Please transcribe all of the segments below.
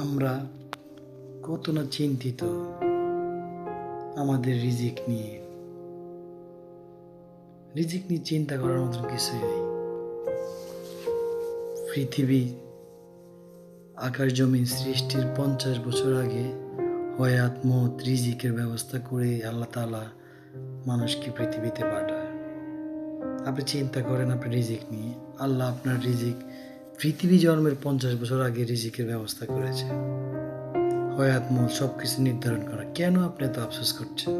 আমরা কত না চিন্তিত আমাদের রিজিক নিয়ে চিন্তা করার মতন কিছুই নেই। পৃথিবী আকাশ জমিন সৃষ্টির 50 বছর আগে হয়াত মত রিজিকের ব্যবস্থা করে আল্লাহ তাআলা মানুষকে পৃথিবীতে পাঠায়। আপনি চিন্তা করেন আপনার রিজিক নিয়ে, আল্লাহ আপনার রিজিক পৃথিবী জন্মের 50 বছর আগে রিজিকের ব্যবস্থা করেছে। হয়াত মত সবকিছু নির্ধারণ করা, কেন আপনি এত আফসোস করছেন?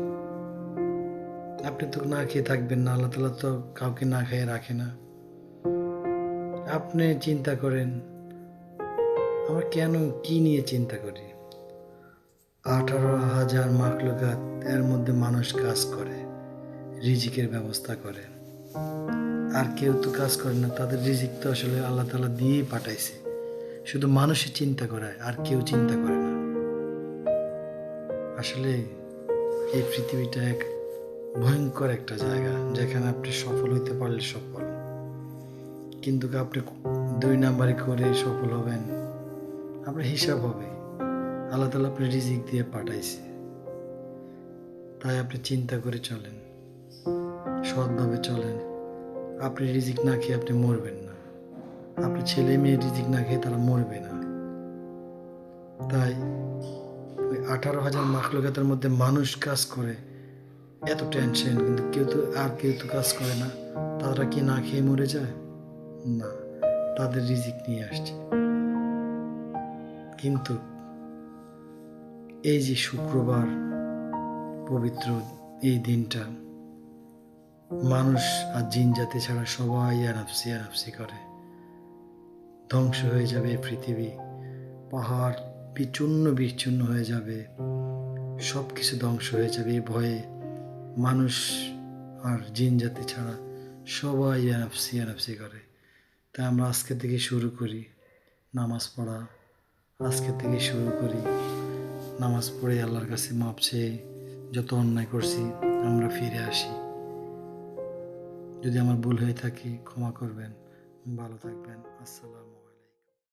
আপনি তো না খেয়ে থাকবেন না, আল্লাহ তাআলা তো কাউকে না খেয়ে রাখে না। আপনি চিন্তা করেন আমরা কেন কি নিয়ে চিন্তা করি? 18,000 মাখলুকাত, এর মধ্যে মানুষ কাজ করে, রিজিকের ব্যবস্থা করে। আর কেউ তো কাজ করে না, তাদের রিজিক তো আসলে আল্লাহ তাআলা দিয়েই পাঠাইছে। শুধু মানুষই চিন্তা করে, আর কেউ চিন্তা করে না। আসলে এই পৃথিবীটা এক ভয়ঙ্কর একটা জায়গা, যেখানে আপনি সফল হইতে পারলে সফল, কিন্তু আপনি 2 নাম্বারি করে সফল হবেন, আপনার হিসাব হবে। আল্লাহ তাআলা আপনি রিজিক দিয়ে পাঠাইছে, তাই আপনি চিন্তা করে চলেন, সৎভাবে চলেন। আপনি রিজিক না খেয়ে আপনি মরবেন না, আপনার ছেলে মেয়ে রিজিক না খেয়ে তারা মরবে না। তাই ওই 18,000 মাখলুকাতের মধ্যে মানুষ কাজ করে, এত টেনশন, কিন্তু কেউ তো কাজ করে না। তারা কি না খেয়ে মরে যায়? না, তাদের রিজিক নিয়ে আসছে। কিন্তু এই যে শুক্রবার পবিত্র এই দিনটা, মানুষ আর জিন জাতি ছাড়া সবাই আনাফসি করে। ধ্বংস হয়ে যাবে এই পৃথিবী, পাহাড় বিচ্ছিন্ন হয়ে যাবে, সব কিছু ধ্বংস হয়ে যাবে এই ভয়ে। মানুষ আর জিন জাতি ছাড়া সবাই আনাফসি করে। তাই আমরা আজকে থেকে শুরু করি নামাজ পড়া, আজকে থেকে শুরু করি নামাজ পড়ে আল্লাহর কাছে মাপ চেয়ে যত অন্যায় করছি আমরা ফিরে আসি। যদি আমার ভুল হয়ে থাকে ক্ষমা করবেন। ভালো থাকবেন। আসসালামু আলাইকুম।